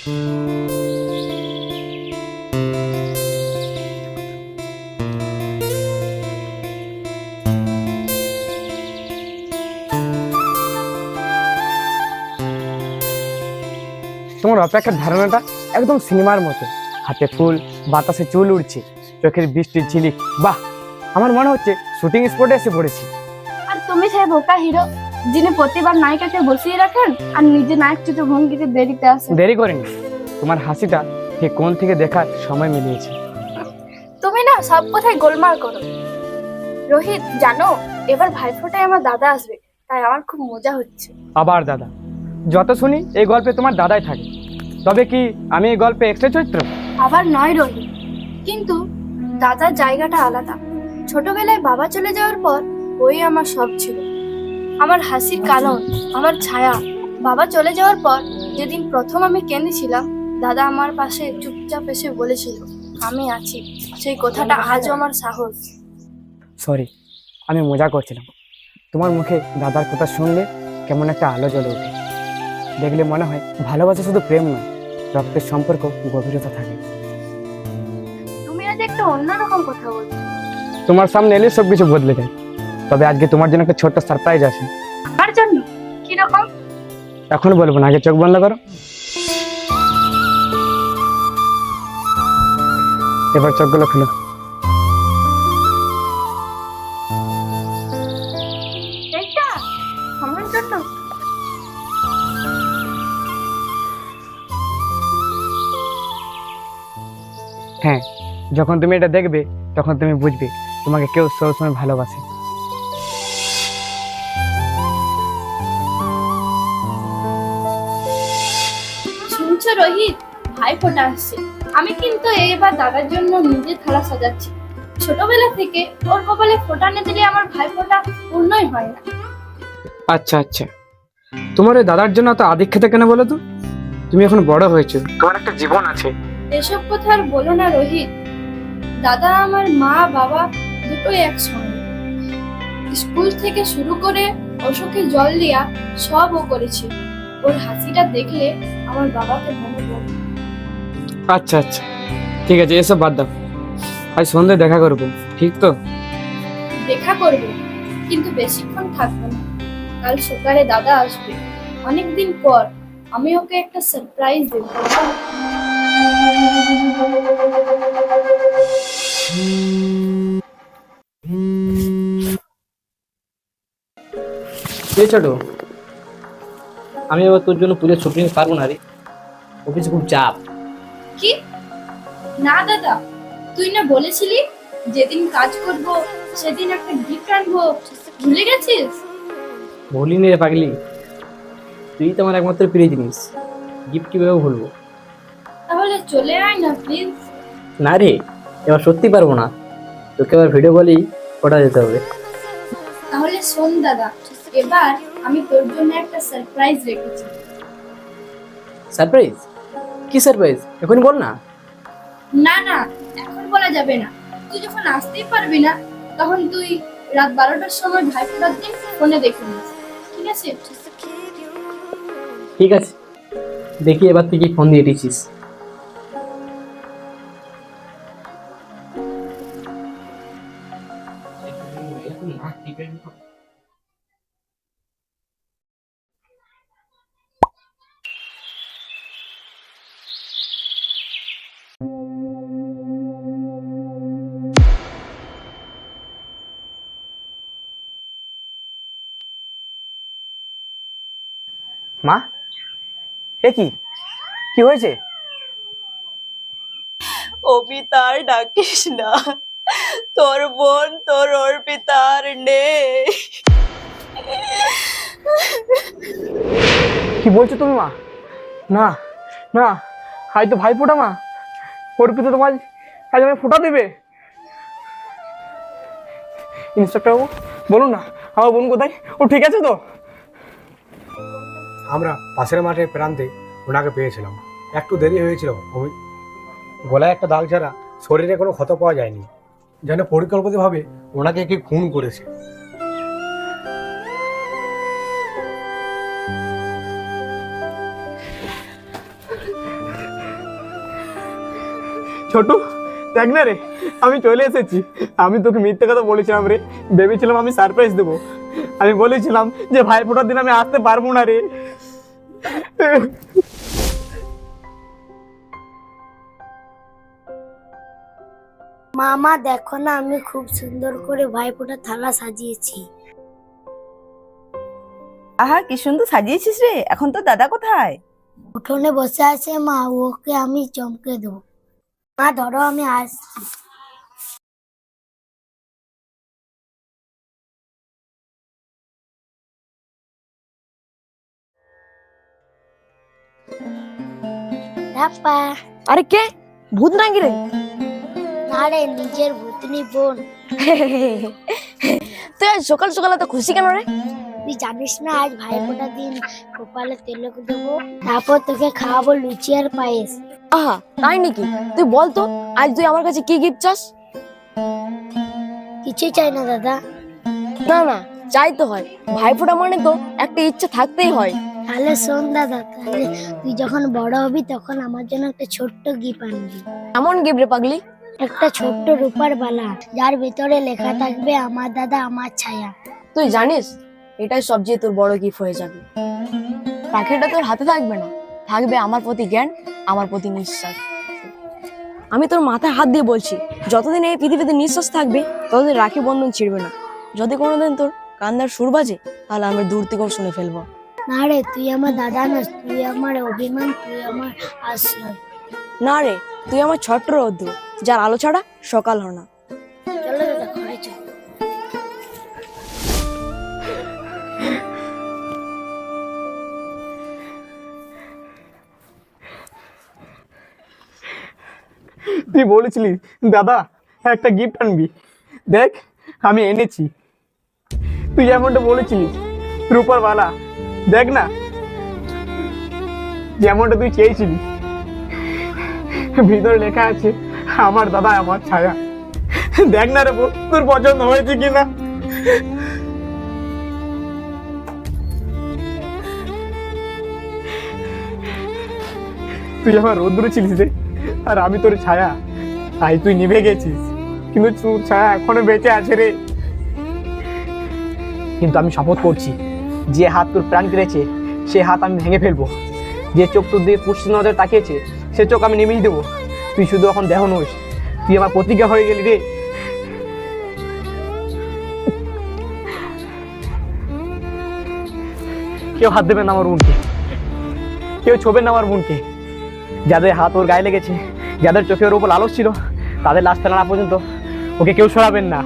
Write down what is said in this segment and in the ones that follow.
তোমার অপেক্ষার ধারণাটা একদম সিনেমার মতো, হাতে ফুল, বাতাসে চুল উড়ছে, চোখের বৃষ্টির ঝিলিক। বাহ, আমার মনে হচ্ছে শুটিং স্পটে এসে পড়েছি। আর তুমি সেই বোকা হিরো যিনি প্রতিবার নায়িকাকে বসিয়ে রাখেন আর নিজে নায়ক চিত্র ভঙ্গিতে দেরিতে আসেন। দেরি করিনি, তোমার হাসিটা ঠিক কোণ থেকে দেখার সময় মিলিয়েছে। তুমি না সব কথাই গোলমাল করো। রোহিত, জানো এবার ভাইফোঁটায় আমার দাদা আসবে, তাই আমার খুব মজা হচ্ছে। আবার দাদা? যত শুনি এই গল্পে তোমার দাদাই থাকে, তবে কি আমি এই গল্পে এক্সট্রা চরিত্র? আবার নয় রোহিত, কিন্তু দাদার জায়গাটা আলাদা। ছোটবেলায় বাবা চলে যাওয়ার পর ওই আমার সব ছিল, আমার হাসির কারণ, আমার ছায়া। বাবা চলে যাওয়ার পর যেদিন প্রথম আমি কেঁদেছিলাম, দাদা আমার পাশে চুপচাপ এসে বলেছিল আমি আছি। সেই কথাটা আজও আমার সাহস। সরি, আমি মজা করছিলাম। তোমার মুখে দাদার কথা শুনলে কেমন একটা আলো জ্বলে ওঠে। দেখলে মনে হয় ভালোবাসা শুধু প্রেম নয়, রক্তের সম্পর্ক গভীরতা থাকে। তুমি আজ একটা অন্যরকম কথা বলছো। তোমার সামনে এলে সবকিছু বদলে যায়। তবে আজকে তোমার জন্য একটা ছোট্ট সারপ্রাইজ আছে। আমার জন্য? কিরকম? এখন বলবো না, আগে চোখ বন্ধ করো। এবার চোখগুলো খুলো। এইটা আমার জন্য? হ্যাঁ, যখন তুমি এটা দেখবে তখন তুমি বুঝবে তোমাকে কেউ সবসময় ভালোবাসে। শুনছো রোহিত, ভাইফোঁটা আসছে। আমি কিন্তু এবার দাদার জন্য নিজের থালা সাজাচ্ছি। ছোটবেলা থেকে ওর কপালে ফোঁটা না দিলে আমার ভাইফোঁটা পূর্ণই হয় না। আচ্ছা আচ্ছা, তোমার ওই দাদার জন্য তো আদিক্ষেতা কেন বলো তো? তুমি এখন বড় হয়েছো, তোমার একটা জীবন আছে। এসব কথা আর বলো না রোহিত। দাদা আমার মা বাবা দুটোই একসঙ্গে। স্কুল থেকে শুরু করে অসুখে জল দেয়া সব ও করেছে। ওর হাসিটা দেখলে আমার বাবাকে মনে পড়ে। আচ্ছা আচ্ছা, ঠিক আছে, এসব বাদ দাও। আজ সন্ধ্যায় দেখা করবো, ঠিক তো? দেখা করবো, কিন্তু বেশিক্ষণ থাকবো না। কাল সকালে দাদা আসবে, অনেকদিন পর। আমি ওকে একটা সারপ্রাইজ দেব। ছোট, আমি আবার তোর জন্য পুজোর ছুটি নিতে পারবো না রে। অফিসে খুব চাপ। কি? না দাদা, তুই না বলেছিলি যেদিন কাজ করব সেদিন একটা গিফট আনবো, ভুলে গেছিস? ভুলিনি রে পাগলি, তুই তো আমার একমাত্র প্রিয় জিনিস। গিফট কিভাবে ভুলবো? তাহলে চলে আয় না প্লিজ। না রে, এবার সত্যি পারবো না। তোকে আবার ভিডিও কলেই ফটো যেতে হবে। তাহলে শোন দাদা, এবার আমি তোর জন্য একটা সারপ্রাইজ রেখেছি। সারপ্রাইজ? কি সারপ্রাইজ, এখনই বল না। না না, এখন বলা যাবে না। তুই যখন আসতেই পারবি না, তখন তুই রাত 12টার সময় ভাইফোঁটার দিন ফোনে দেখে নিস, ঠিক আছে? ঠিক আছে, দেখি এবার তুই কি ফোন দিয়ে দিয়েছিস। মা, এ কি কি হয়েছে? অপিতার ডাকিস না, তোর বোন তোর অর্পিতার নেই। কি বলছো তুমি মা? না না, আজ তো ভাই ফোঁটা মা। অর্পিতা তোমার আজ আমি ফোঁটা দেবে। ইন্সপেক্টর বাবু, বলুন না আমার বোন কোথায়? ও ঠিক আছে তো? আমরা পাশের মাঠের প্রান্তে ওনাকে পেয়েছিলাম। একটু দেরি হয়েছিল, গলায় একটা দাগ ছাড়া শরীরে কোনো ক্ষত পাওয়া যায়নি। যেন পরিকল্পিতভাবে ওনাকে কে খুন করেছে। ছোট, দেখ না রে, আমি চলে এসেছি। আমি তোকে মিথ্যে কথা বলেছিলাম রে, ভেবেছিলাম আমি সারপ্রাইজ দেবো। আমি বলেছিলাম যে ভাইফোঁটার দিন আমি আসতে পারবো না রে। মামা দেখো না, আমি খুব সুন্দর করে ভাইফোঁটার থালা সাজিয়েছি। আহা কি সুন্দর সাজিয়েছিস রে। এখন তো দাদা কোথায়? উঠোনে বসে আছে মা, ওকে আমি চমকে দেবো। মা ধরো, আমি আসছি। ধাপ্পা। আরে কে? ভূত নাকি রে? না রে, নিজের ভূতনি বোন। তুই আজ সকাল সকাল এত খুশি কেন রে? তুই জানিস না আজ ভাইফোঁটার দিন কপালে তিলক দেবো, তারপর তোকে খাওয়াবো লুচি আর পায়েস। আহা, তাই নাকি? তুই বল তো, আজ তুই আমার কাছে কি গিফট চাস? কিছুই চাই না দাদা। না না, চাই তো হয়। ভাইফোঁটা মানে তো একটা ইচ্ছা থাকতেই হয়। তাহলে শোন দাদা, তাহলে তুই যখন বড় হবি তখন আমার জন্য একটা ছোট্ট গিফট আনবি। এমন গিফট রে পাগলি? একটা ছোট্ট রূপার বালা, যার ভিতরে লেখা থাকবে আমার দাদা আমার ছায়া। তুই জানিস এটাই সবচেয়ে তোর বড় গিফট হয়ে যাবে। পাখিটা তোর হাতে থাকবে না, থাকবে আমার প্রতি জ্ঞান, আমার প্রতি নিঃশ্বাস। আমি তোর মাথায় হাত দিয়ে বলছি, যতদিন এই পৃথিবীতে নিঃশ্বাস থাকবে ততদিন রাখি বন্ধন ছিড়বে না। যদি কোনোদিন তোর কান্নার সুর বাজে, তাহলে আমি দূর থেকেও শুনে ফেলবো। না রে, তুই আমার দাদা নস, তুই আমার অভিমান, তুই আমার আশ্রয়। না রে, তুই আমার ছোট্ট রৌদ্র, যার আলো ছাড়া সকাল হয় না। চলো দাদা, ঘরে চল। তুই বলেছিলি দাদা একটা গিফট আনবি, দেখ আমি এনেছি। তুই যেমনটা বলেছিলিস রূপার বালা, দেখ না যেমনটা তুই চেয়েছিলি, ভিতরে লেখা আছে আমার দাদা আমার ছায়া। দেখ না রে বোন, তোর পছন্দ হয়েছে কিনা। তুই আমার রোদ্দুরে ছিলিস রে, আর আমি তোর ছায়া। তাই তুই নিভে গেছিস, কিন্তু তোর ছায়া এখনো বেঁচে আছে রে। কিন্তু আমি শপথ করছি, যে হাত তোর প্রাণ কেড়েছে সে হাত আমি ভেঙে ফেলবো। যে চোখ তোর দিয়ে পুষ্টি নজর তাকিয়েছে সে চোখ আমি নেমেই দেবো। তুই শুধু এখন দেহ নোস, তুই আমার প্রতিজ্ঞা হয়ে গেলি রে। কেউ হাত দেবে না আমার বোনকে, কেউ ছোবেন না আমার বোনকে। যাদের হাত ওর গায়ে লেগেছে, যাদের চোখের উপর লালস ছিল, তাদের লাশ ফেলা না পর্যন্ত ওকে কেউ সরাবেন না।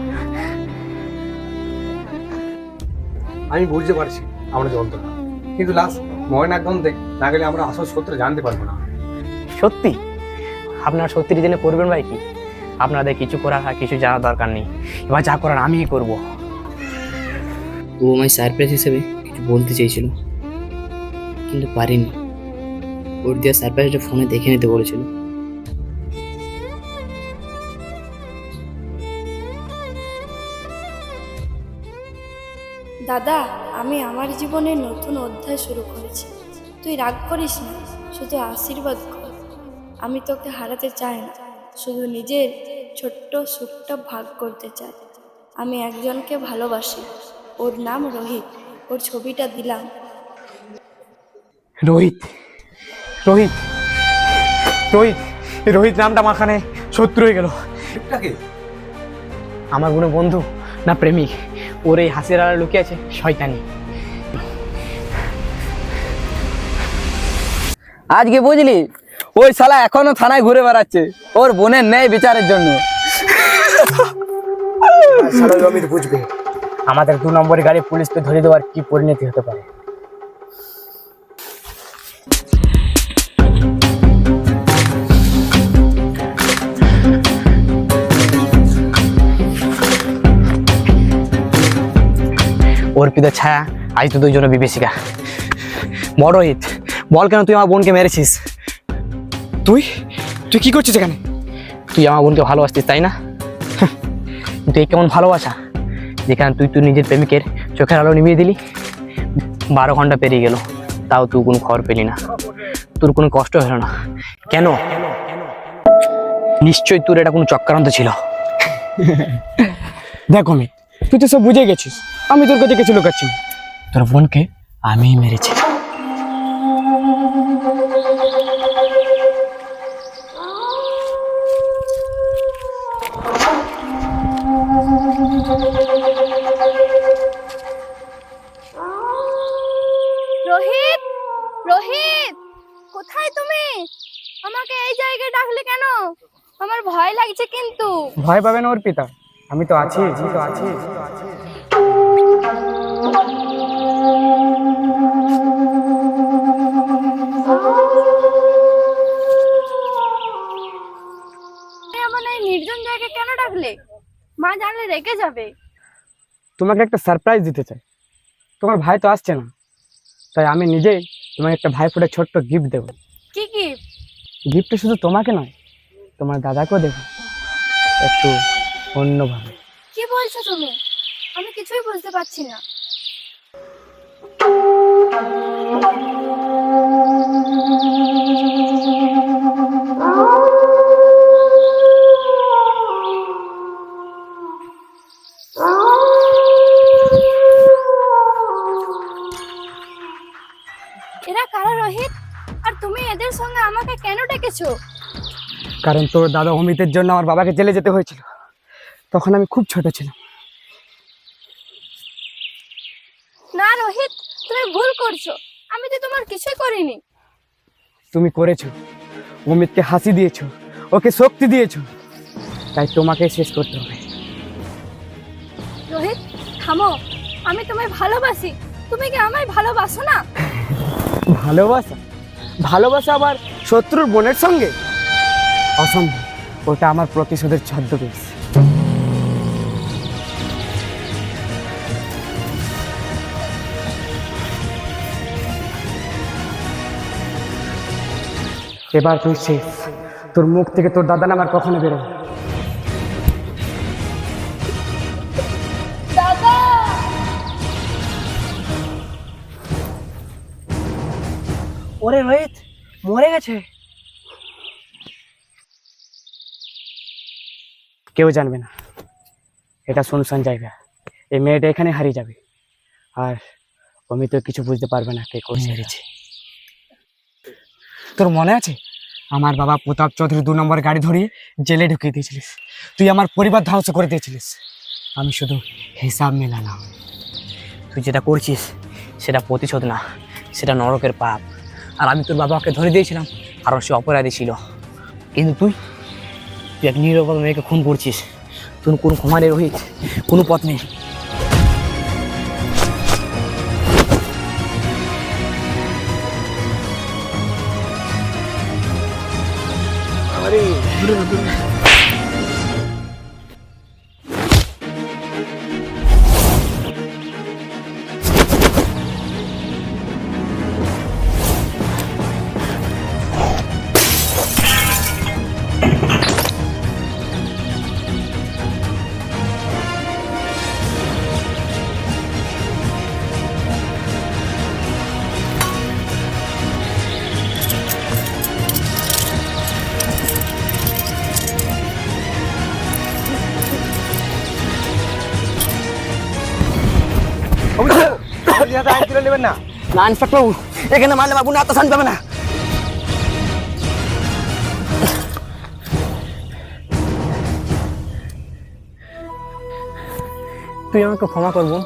আমি বুঝতে পারছি আমরা যন্ত্রণা, কিন্তু লাস্ট ময়নাক গন্ধে না গেলে আমরা আসল সত্যটা জানতে পারবো না। সত্যি? আপনারা সত্যি জেনে করবেন ভাই কি? আপনাদের কিছু করার আর কিছু জানার দরকার নেই, এবার যা করার আমিই করব। ও আমায় সারপ্রাইজ হিসেবে কিছু বলতে চেয়েছিল, কিন্তু পারিনি। ওর দেওয়া সারপ্রাইজটা ফোনে দেখে নিতে বলেছিল। দাদা, আমি আমার জীবনে নতুন অধ্যায় শুরু করেছি। তুই রাগ করিস না, শুধু আশীর্বাদ কর। আমি তোকে হারাতে চাই না, শুধু নিজের ছোট্ট সুখটা ভাগ করতে চাই। আমি একজনকে ভালোবাসি, ওর নাম রোহিত। ওর ছবিটা দিলাম। রোহিত, রোহিত, রোহিত, এই রোহিত নামটা মাখানে শত্রু হয়ে গেল। ঠিকঠাকই আমার কোনো বন্ধু না প্রেমিক, ওর এই হাসির আড়ালে লুকিয়ে আছে শয়তানি। আজকে বুঝলি, ওই শালা এখনো থানায় ঘুরে বেড়াচ্ছে ওর বোনের ন্যায় বিচারের জন্য। জমির বুঝবে আমাদের 2 নম্বরের গাড়ি পুলিশকে ধরে দেওয়ার কি পরিণতি হতে পারে। অর্পিত ছায়া আজ তো দুইজনে বিভীষিকা। বড় রোহিত, বল কেন তুই আমার বোনকে মেরেছিস? তুই তুই কি করছিস এখানে? তুই আমার বোনকে ভালোবাসতিস তাই না? কিন্তু এই কেমন ভালোবাসা, যেখানে তুই তুই নিজের প্রেমিকের চোখের আলো নিভিয়ে দিলি। 12 ঘন্টা পেরিয়ে গেল, তাও তুই কোনো খবর পেলি না, তোর কোনো কষ্ট হলো না কেন? নিশ্চয়ই তোর এটা কোনো চক্রান্ত ছিল। দেখ অমিত, তুই তো সব বুঝে গেছিস, আমি তোর কাছে কিছু লুকাচ্ছি না। তোর বোনকে আমিই মেরেছি। রোহিত, রোহিত, কোথায় তুমি? আমাকে এই জায়গায় ডাকলে কেন? আমার ভয় লাগছে কিন্তু। ভয় পাবে না ওর পিতা, আমি তো আছি। তুমি এমন এই নির্জন জায়গায় কেন ডাকলে? মা জানলে রেগে যাবে। তোমাকে একটা সারপ্রাইজ দিতে চাই। তোমার ভাই তো আসছে না, তাই আমি নিজেই তোমাকে একটা ভাই ফোটে ছোট্ট গিফট দেবো। কি কি? গিফটটা শুধু তোমাকে নয়, তোমার দাদাকেও দেবো, একটু অন্যভাবে। কি বলছো তুমি? আমি কিছুই বুঝতে পারছি না। এরা কারা রোহিত? আর তুমি এদের সঙ্গে আমাকে কেন ডেকেছো? কারণ তোর দাদা অমিতের জন্য আমার বাবাকে জেলে যেতে হয়েছিল, তখন আমি খুব ছোট ছিলাম। না রোহিত, তুমি ভুল করছো। আমি তো তোমার কিছুই করিনি। তুমি করেছো, অমিতকে হাসি দিয়েছো, ওকে শক্তি দিয়েছো, তাই তোমাকে শেষ করতে হবে। রোহিত থামো, আমি তোমায় ভালোবাসি। তুমি কি আমায় ভালোবাসো না? ভালোবাসা? ভালোবাসা আবার শত্রুর বোনের সঙ্গে? অসম্ভব, ওটা আমার প্রতিশোধের ছদ্মবেশ। এবার তুই শেষ, তোর মুখ থেকে তোর দাদা নাম আর কখনো বেরোবে। ওরে রোহিত মরে গেছে। কেউ জানবে না, এটা শুনশান জায়গা। এই মেয়েটা এখানে হারিয়ে যাবে, আর অমিত কিছু বুঝতে পারবে না কে কোন মেরেছে। তোর মনে আছে আমার বাবা প্রতাপ চৌধুরী 2 নম্বর গাড়ি ধরিয়ে জেলে ঢুকিয়ে দিয়েছিলিস? তুই আমার পরিবার ধ্বংস করে দিয়েছিলিস। আমি শুধু হিসাব মেলালাম। তুই যেটা করছিস সেটা প্রতিশোধ না, সেটা নরকের পাপ। আর আমি তোর বাবাকে ধরে দিয়েছিলাম কারণ সে অপরাধী ছিল, কিন্তু তুই এক নিরপরাধ মেয়েকে খুন করছিস। তোর কোনো ক্ষমা নেই রোহিত, কোনো পথ নেই। নেবেন না? না ইন্সপেক্টর বাবু, এখানে মারলে বাবু না আত্মশান্তি পাবে না। তুই আমাকে ক্ষমা করবো,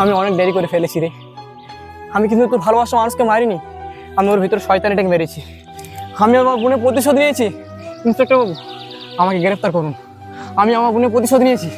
আমি অনেক দেরি করে ফেলেছি রে। আমি কিন্তু তোর ভালোবাসা মানুষকে মারিনি, আমি ওর ভিতরে শয়তানিটাকে মেরেছি। আমি আমার বোনের প্রতিশোধ নিয়েছি। ইন্সপেক্টর বাবু, আমাকে গ্রেফতার করুন, আমি আমার বোনের প্রতিশোধ নিয়েছি।